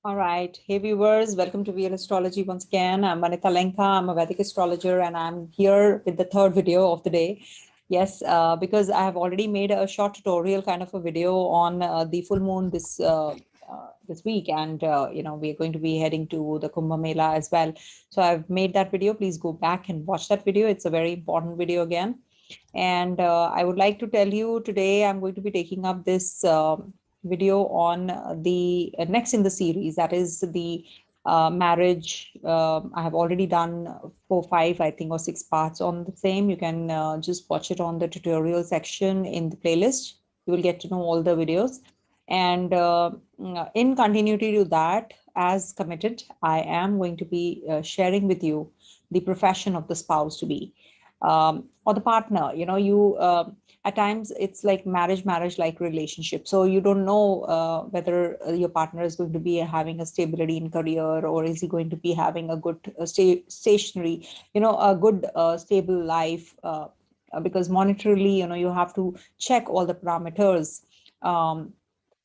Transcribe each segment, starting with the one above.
All right. Hey viewers, welcome to VL Astrology once again. I'm Vanita Lenka. I'm a Vedic astrologer and I'm here with the third video of the day. Yes, because I have already made a short tutorial kind of a video on the full moon this week, and we're going to be heading to the Kumbh Mela as well. So I've made that video. Please go back and watch that video. It's a very important video again. And I would like to tell you today I'm going to be taking up this video on the next in the series, that is the marriage. I have already done 5, I think, or 6 parts on the same. You can just watch it on the tutorial section in the playlist. You will get to know all the videos. And in continuity to that, as committed, I am going to be sharing with you the profession of the spouse to be, or the partner. You at times it's like marriage like relationship, so you don't know whether your partner is going to be having a stability in career, or is he going to be having a good stationary, a good stable life, because monetarily, you have to check all the parameters,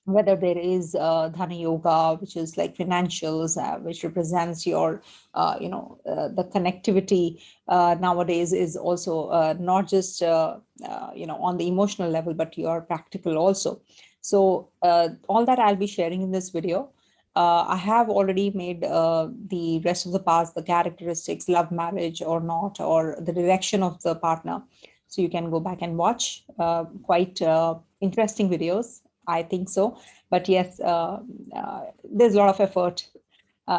whether there is dhana yoga, which is like financials, which represents your the connectivity nowadays is also not just on the emotional level, but your practical also. So all that I'll be sharing in this video. I have already made the rest of the parts, the characteristics, love marriage or not, or the direction of the partner. So you can go back and watch quite interesting videos, I think so. But yes, there's a lot of effort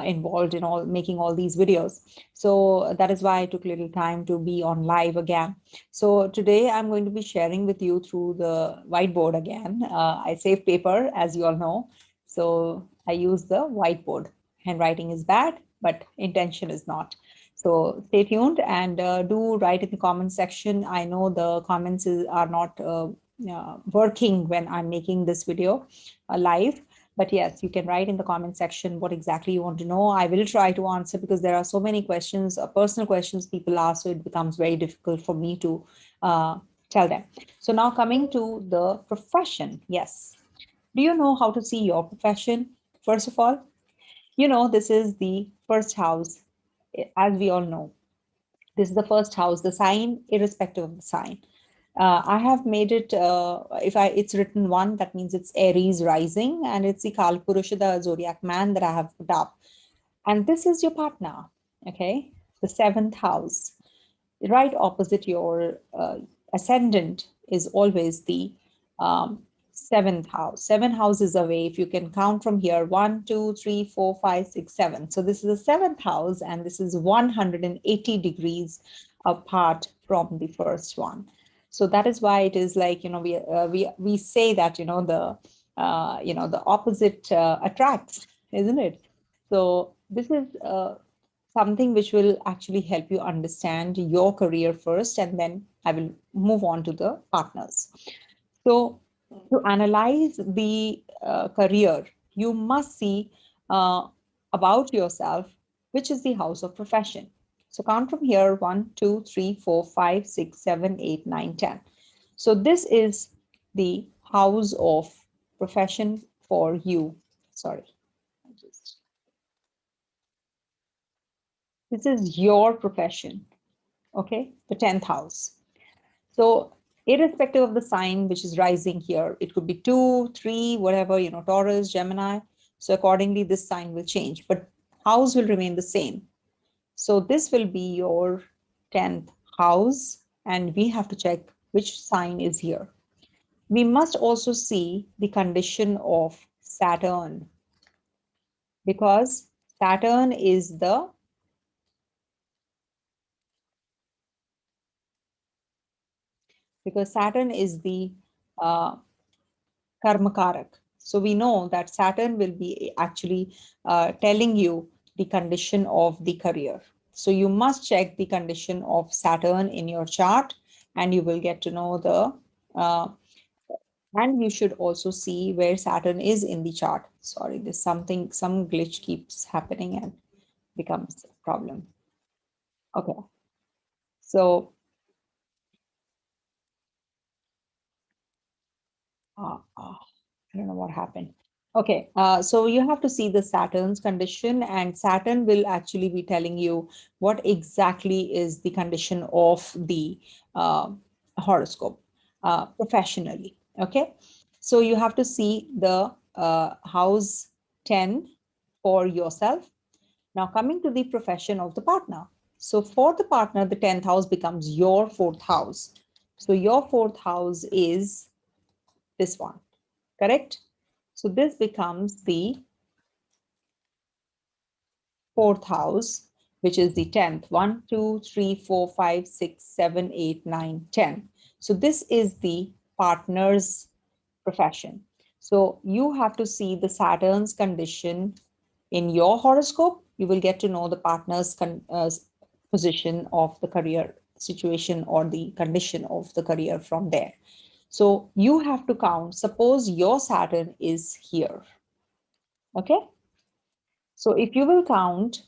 involved in all making all these videos. So that is why I took a little time to be on live again. So today I'm going to be sharing with you through the whiteboard again. I save paper, as you all know. So I use the whiteboard. Handwriting is bad, but intention is not. So stay tuned and do write in the comment section. I know the comments are not working when I'm making this video live. But yes, you can write in the comment section what exactly you want to know. I will try to answer, because there are so many questions, personal questions people ask, so it becomes very difficult for me to tell them. So now coming to the profession. Yes. Do you know how to see your profession? First of all, this is the first house, as we all know. This is the first house, the sign, irrespective of the sign. I have made it, it's written 1, that means it's Aries rising, and it's the Kalpurusha, the zodiac man that I have put up. And this is your partner, okay? The 7th house, right opposite your ascendant, is always the um, 7th house. 7 houses away. If you can count from here, 1, 2, 3, 4, 5, 6, 7. So this is the 7th house, and this is 180 degrees apart from the first one. So that is why it is like, we say that, the opposite attracts, isn't it? So this is something which will actually help you understand your career first, and then I will move on to the partners. So to analyze the career, you must see about yourself, which is the house of profession. So count from here: 1, 2, 3, 4, 5, 6, 7, 8, 9, 10. So this is the house of profession for you. Sorry, this is your profession. Okay, the 10th house. So irrespective of the sign which is rising here, it could be 2, 3, whatever, Taurus, Gemini. So accordingly, this sign will change, but house will remain the same. So this will be your 10th house, and we have to check which sign is here. We must also see the condition of Saturn, because Saturn is the uh, Karmakarak. So we know that Saturn will be actually telling you the condition of the career. So you must check the condition of Saturn in your chart, and you will get to know and you should also see where Saturn is in the chart. Sorry, there's some glitch keeps happening and becomes a problem. Okay. So, I don't know what happened. Okay, so you have to see the Saturn's condition, and Saturn will actually be telling you what exactly is the condition of the uh, horoscope professionally. Okay, so you have to see the house 10 for yourself. Now, coming to the profession of the partner. So, for the partner, the 10th house becomes your fourth house. So, your fourth house is this one, correct? So this becomes the fourth house, which is the 10th. 1, 2, 3, 4, 5, 6, 7, 8, 9, 10. So this is the partner's profession. So you have to see the Saturn's condition in your horoscope. You will get to know the partner's position of the career situation or the condition of the career from there. So you have to count. Suppose your Saturn is here. Okay. So if you will count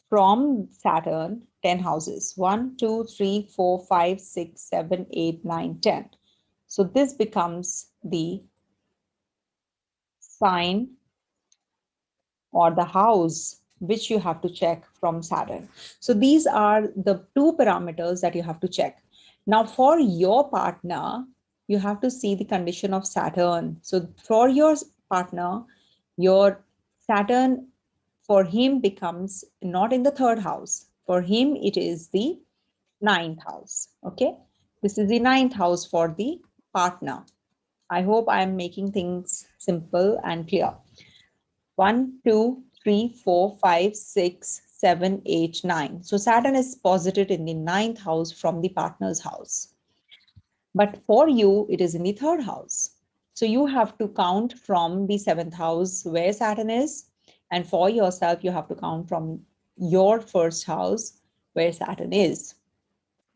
from Saturn, 10 houses, 1, 2, 3, 4, 5, 6, 7, 8, 9, 10. So this becomes the sign or the house which you have to check from Saturn. So these are the two parameters that you have to check. Now for your partner, you have to see the condition of Saturn. So for your partner, your Saturn for him becomes not in the third house. For him, it is the ninth house. Okay. This is the ninth house for the partner. I hope I am making things simple and clear. 1, 2, 3, 4, 5, 6, 7, 8, 9. So Saturn is posited in the ninth house from the partner's house. But for you, it is in the third house. So you have to count from the seventh house where Saturn is. And for yourself, you have to count from your first house where Saturn is.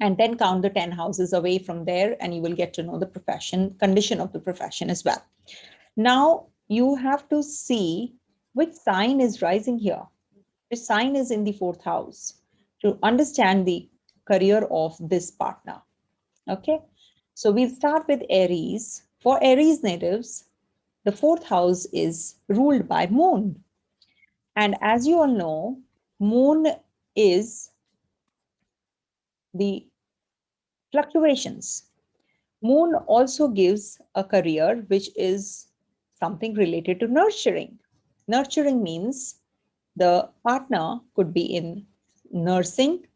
And then count the 10 houses away from there, and you will get to know the profession, condition of the profession as well. Now, you have to see which sign is rising here, which sign is in the fourth house to understand the career of this partner. Okay, so we'll start with Aries. For Aries natives, the fourth house is ruled by Moon. And as you all know, Moon is the fluctuations. Moon also gives a career which is something related to nurturing. Nurturing means the partner could be in nursing,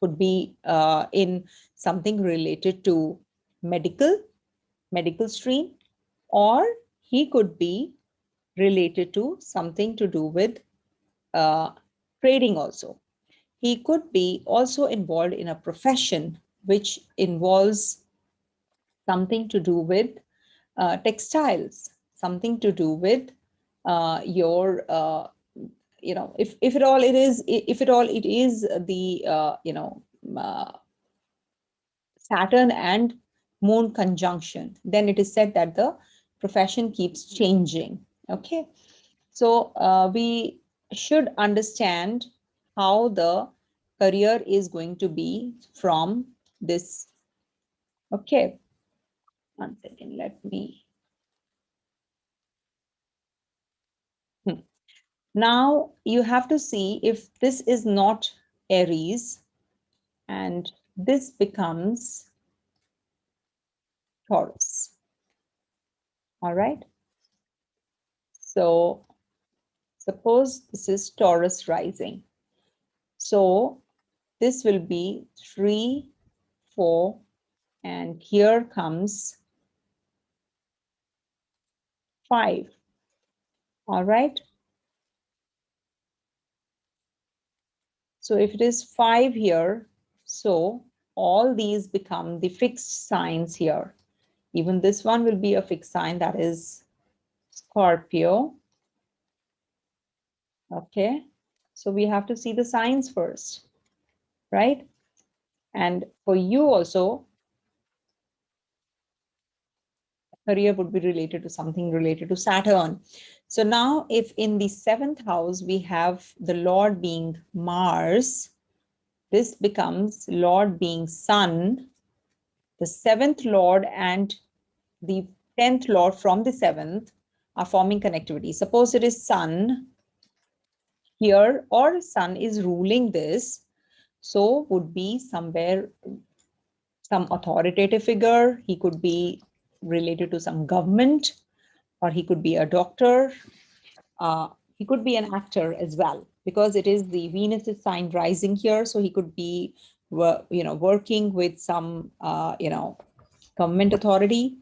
could be in something related to medical stream, or he could be related to something to do with uh, trading also. He could be also involved in a profession which involves something to do with textiles, something to do with your if at all it is the Saturn and Moon conjunction, then it is said that the profession keeps changing. Okay, so we should understand how the career is going to be from this. Okay, one second, let me. Now you have to see if this is not Aries and this becomes Taurus. All right. So suppose this is Taurus rising. So this will be 3, 4, and here comes 5. All right. So if it is 5 here, so all these become the fixed signs here. Even this one will be a fixed sign, that is Scorpio. Okay, so we have to see the signs first, right? And for you also, career would be related to something related to Saturn. So now if in the seventh house we have the Lord being Mars, this becomes Lord being Sun, the seventh Lord and the 10th Lord from the seventh are forming connectivity. Suppose it is Sun here, or Sun is ruling this. So would be somewhere some authoritative figure. He could be related to some government, or he could be a doctor. He could be an actor as well, because it is the Venus is sign rising here. So he could be, working with some, government authority.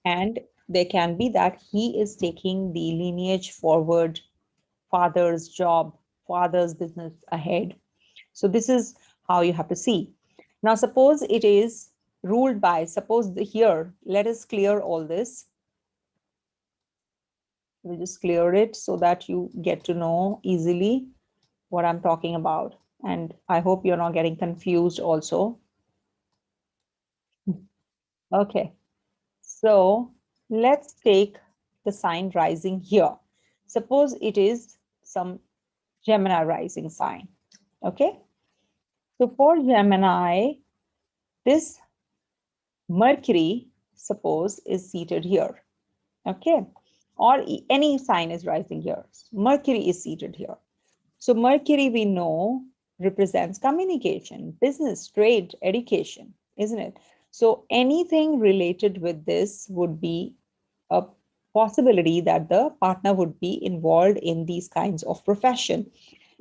And there can be that he is taking the lineage forward, father's job, father's business ahead. So this is how you have to see. Now, suppose it is ruled by, here, let us clear all this. We'll just clear it so that you get to know easily what I'm talking about. And I hope you're not getting confused also. Okay, so let's take the sign rising here. Suppose it is some Gemini rising sign. Okay, so for Gemini, this Mercury, suppose, is seated here. Okay, or any sign is rising here. Mercury is seated here. So Mercury, we know, represents communication, business, trade, education, isn't it? So anything related with this would be a possibility that the partner would be involved in these kinds of profession.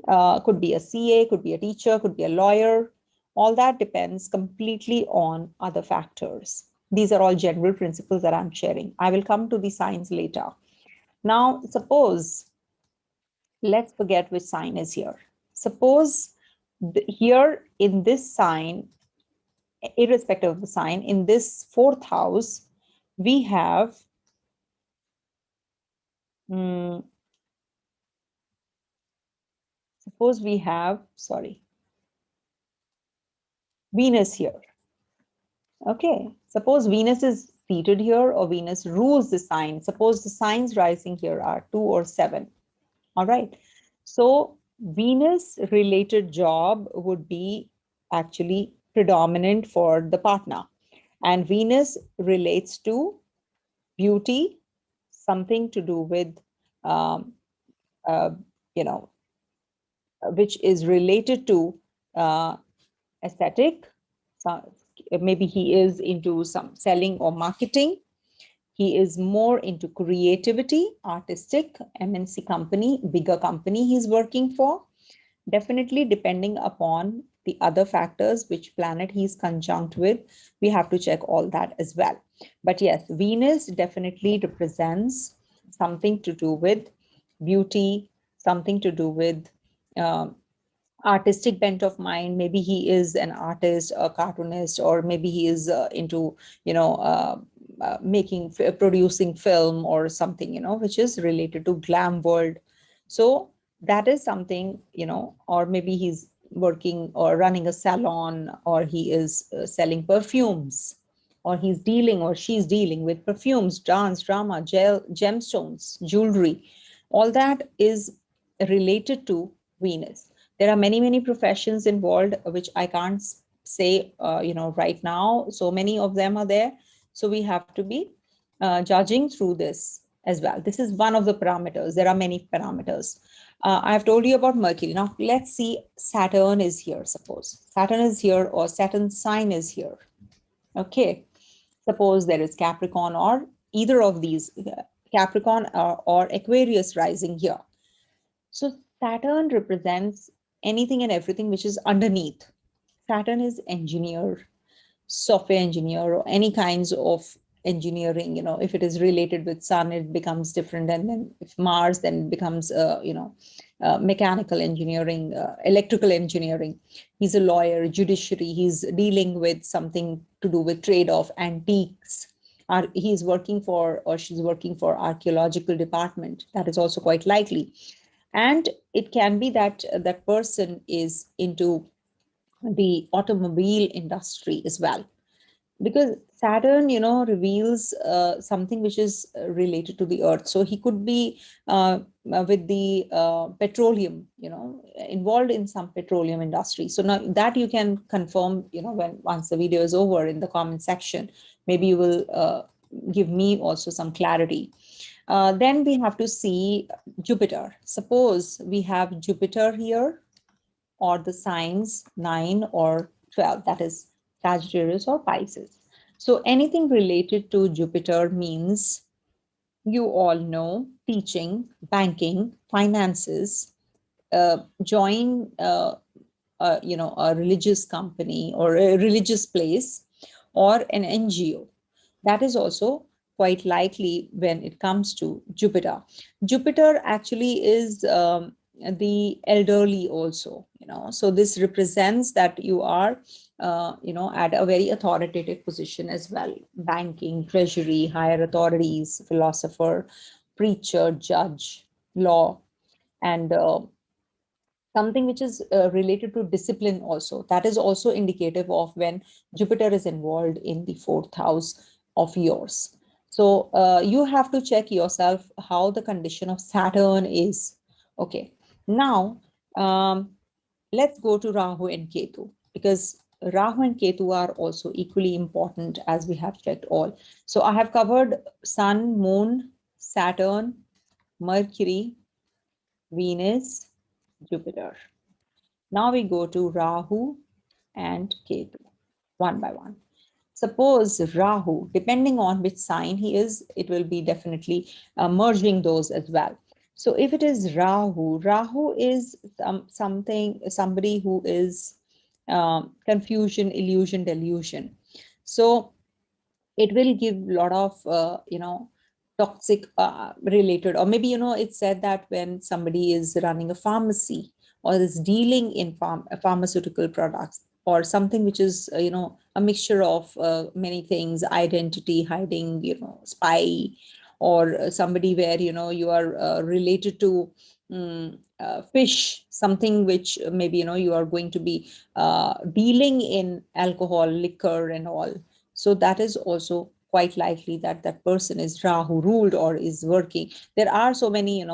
Could be a CA, could be a teacher, could be a lawyer. All that depends completely on other factors. These are all general principles that I'm sharing. I will come to the signs later. Now, suppose, let's forget which sign is here. Suppose here in this sign, irrespective of the sign, in this fourth house, we have suppose we have, Venus here. Okay, suppose Venus is seated here, or Venus rules the sign. Suppose the signs rising here are 2 or 7. All right. So Venus related job would be actually predominant for the partner. And Venus relates to beauty, something to do with, which is related to aesthetic. So maybe he is into some selling or marketing. He is more into creativity, artistic, MNC company, bigger company he's working for. Definitely depending upon the other factors, which planet he's conjunct with, we have to check all that as well. But yes, Venus definitely represents something to do with beauty, something to do with artistic bent of mind. Maybe he is an artist, a cartoonist, or maybe he is into, producing film or something, which is related to glam world. So that is something, or maybe he's working or running a salon, or he is selling perfumes, or he's dealing or she's dealing with perfumes, dance, drama, gemstones, jewelry. All that is related to Venus. There are many, many professions involved, which I can't say, right now. So many of them are there. So we have to be judging through this as well. This is one of the parameters. There are many parameters. I have told you about Mercury. Now let's see, Saturn is here. Suppose Saturn is here, or Saturn sign is here. Okay. Suppose there is Capricorn, or either of these, Capricorn or Aquarius rising here. So Saturn represents anything and everything which is underneath. Saturn is engineer, software engineer, or any kinds of engineering. If it is related with Sun, it becomes different. And then if Mars, then it becomes, mechanical engineering, electrical engineering. He's a lawyer, judiciary. He's dealing with something to do with trade of antiques. He's working for, or she's working for, archaeological department. That is also quite likely. And it can be that that person is into the automobile industry as well, because Saturn, reveals something which is related to the earth. So he could be with the petroleum, involved in some petroleum industry. So now that you can confirm, once the video is over, in the comment section. Maybe you will give me also some clarity. Then we have to see Jupiter. Suppose we have Jupiter here, or the signs 9 or 12, that is Sagittarius or Pisces. So anything related to Jupiter means, you all know, teaching, banking, finances, join a religious company or a religious place or an NGO. That is also quite likely when it comes to Jupiter. Jupiter actually is the elderly also, so this represents that you are at a very authoritative position as well: banking, treasury, higher authorities, philosopher, preacher, judge, law, and something which is related to discipline also. That is also indicative of when Jupiter is involved in the fourth house of yours. So you have to check yourself how the condition of Saturn is. Okay, now let's go to Rahu and Ketu, because Rahu and Ketu are also equally important, as we have checked all. So I have covered Sun, Moon, Saturn, Mercury, Venus, Jupiter. Now we go to Rahu and Ketu one by one. Suppose Rahu, depending on which sign he is, it will be definitely merging those as well. So if it is Rahu, Rahu is somebody who is confusion, illusion, delusion. So it will give a lot of toxic related, or maybe it's said that when somebody is running a pharmacy or is dealing in pharmaceutical products, or something which is a mixture of many things, identity hiding, spy, or somebody where you are related to fish, something which maybe you are going to be dealing in alcohol, liquor and all. So that is also quite likely that that person is Rahu ruled or is working. There are so many,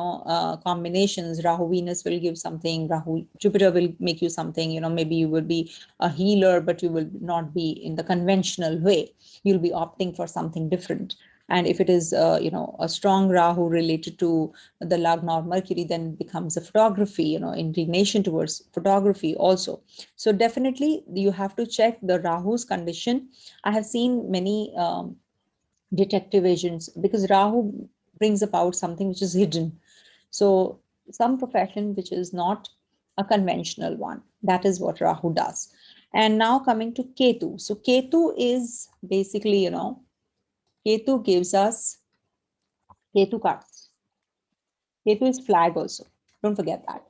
combinations. Rahu Venus will give something. Rahu Jupiter will make you something. Maybe you will be a healer, but you will not be in the conventional way. You'll be opting for something different. And if it is, a strong Rahu related to the Lagna or Mercury, then it becomes a photography, inclination towards photography also. So definitely you have to check the Rahu's condition. I have seen many detective agents, because Rahu brings about something which is hidden. So some profession which is not a conventional one, that is what Rahu does. And now coming to Ketu. So Ketu is basically, Ketu gives us Ketu cards. Ketu is flag also. Don't forget that.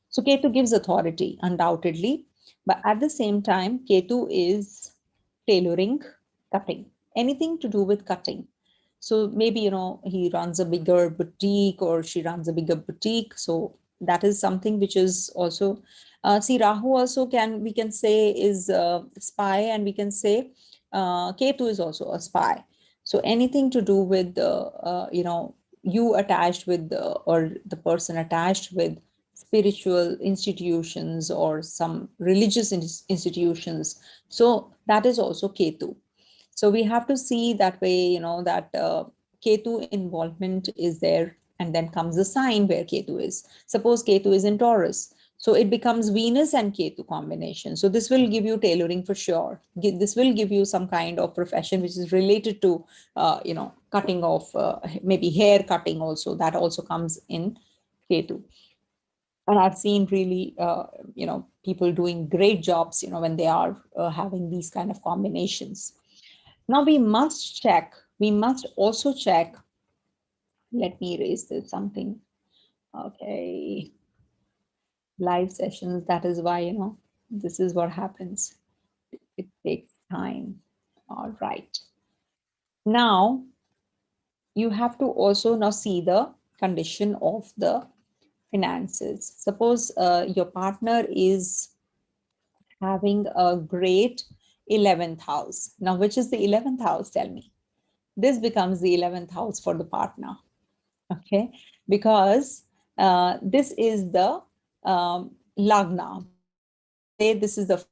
So Ketu gives authority, undoubtedly. But at the same time, Ketu is tailoring, cutting, anything to do with cutting. So maybe, he runs a bigger boutique, or she runs a bigger boutique. So that is something which is also, see, Rahu also we can say is a spy, and we can say Ketu is also a spy. So anything to do with, you attached with, or the person attached with spiritual institutions or some religious institutions. So that is also Ketu. So we have to see that way, that Ketu involvement is there, and then comes the sign where Ketu is. Suppose Ketu is in Taurus. So it becomes Venus and Ketu combination. So this will give you tailoring for sure. This will give you some kind of profession which is related to, cutting of maybe hair cutting also. That also comes in Ketu. And I've seen really, people doing great jobs, when they are having these kind of combinations. Now we must also check, let me erase this something. Okay. Live sessions, that is why, this is what happens. It takes time. All right. Now, you have to also now see the condition of the finances. Suppose your partner is having a great 11th house. Now, which is the 11th house? Tell me. This becomes the 11th house for the partner. Okay, because this is the Lagna. Say this is the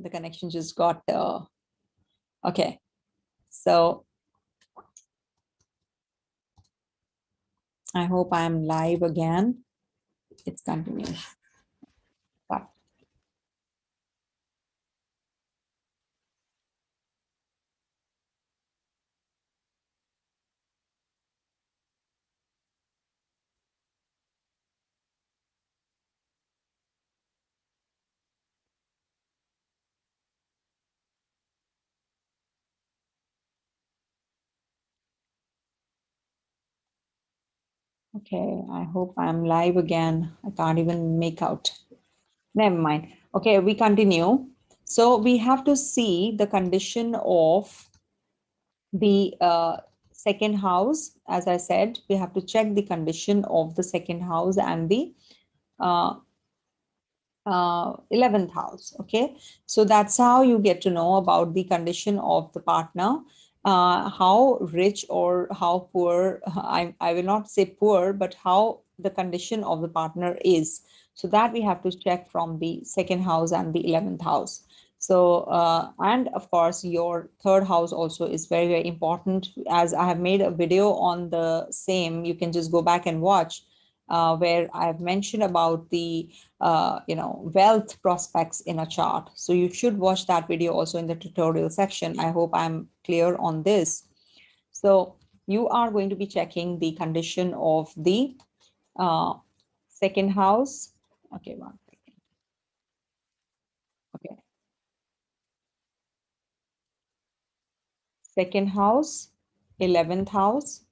the connection just got okay. So I hope I'm live again. It's continuing. But okay, I hope I'm live again. I can't even make out. Never mind. Okay, we continue. So we have to see the condition of the second house. As I said, we have to check the condition of the second house and the uh, 11th house. Okay, so that's how you get to know about the condition of the partner, how rich or how poor. I will not say poor, but how the condition of the partner is. So that we have to check from the second house and the 11th house. So and of course your third house also is very, very important. As I have made a video on the same, you can just go back and watch, where I've mentioned about the wealth prospects in a chart. So you should watch that video also in the tutorial section. I hope I'm clear on this. So you are going to be checking the condition of the second house. Okay, one second. Okay. Second house, 11th house,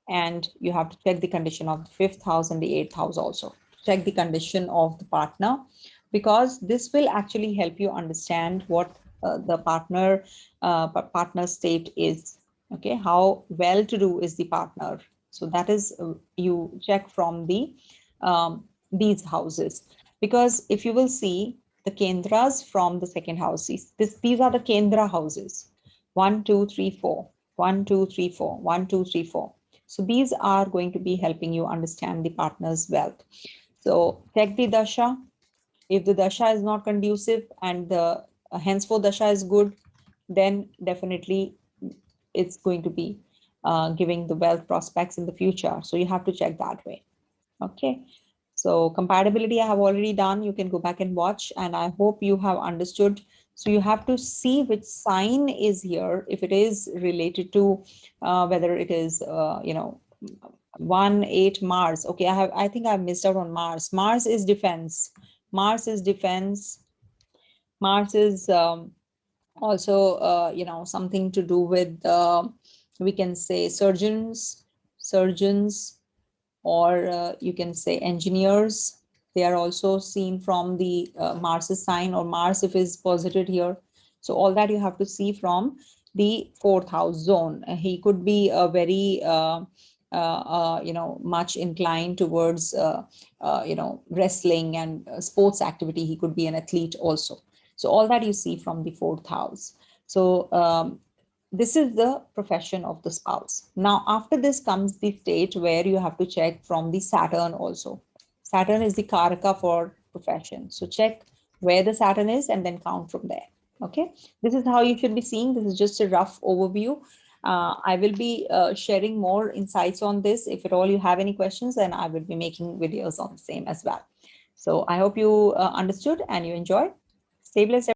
and you have to check the condition of the 5th house and the 8th house also. Check the condition of the partner, because this will actually help you understand what the partner state is. Okay, how well to do is the partner. So that is you check from the these houses, because if you will see the kendras from the second house, these are the kendra houses. 1 2 3 4 1 2 3 4 1 2 3 4. So these are going to be helping you understand the partner's wealth. So check the dasha. If the dasha is not conducive and the henceforth dasha is good, then definitely it's going to be giving the wealth prospects in the future. So you have to check that way. Okay. So compatibility I have already done. You can go back and watch, and I hope you have understood. So you have to see which sign is here, if it is related to whether it is 1 8 Mars. Okay, I think I've missed out on Mars. Mars is defense. Mars is defense. Mars is also something to do with we can say surgeons, or you can say engineers. They are also seen from the Mars's sign, or Mars if is posited here. So all that you have to see from the 4th house zone. He could be a very much inclined towards wrestling and sports activity. He could be an athlete also. So all that you see from the 4th house. So this is the profession of the spouse. Now, after this comes the state where you have to check from the Saturn also. Saturn is the Karaka for profession. So check where the Saturn is and then count from there. Okay, this is how you should be seeing. This is just a rough overview. I will be sharing more insights on this. If at all you have any questions, then I will be making videos on the same as well. So I hope you understood and you enjoyed. Stay blessed.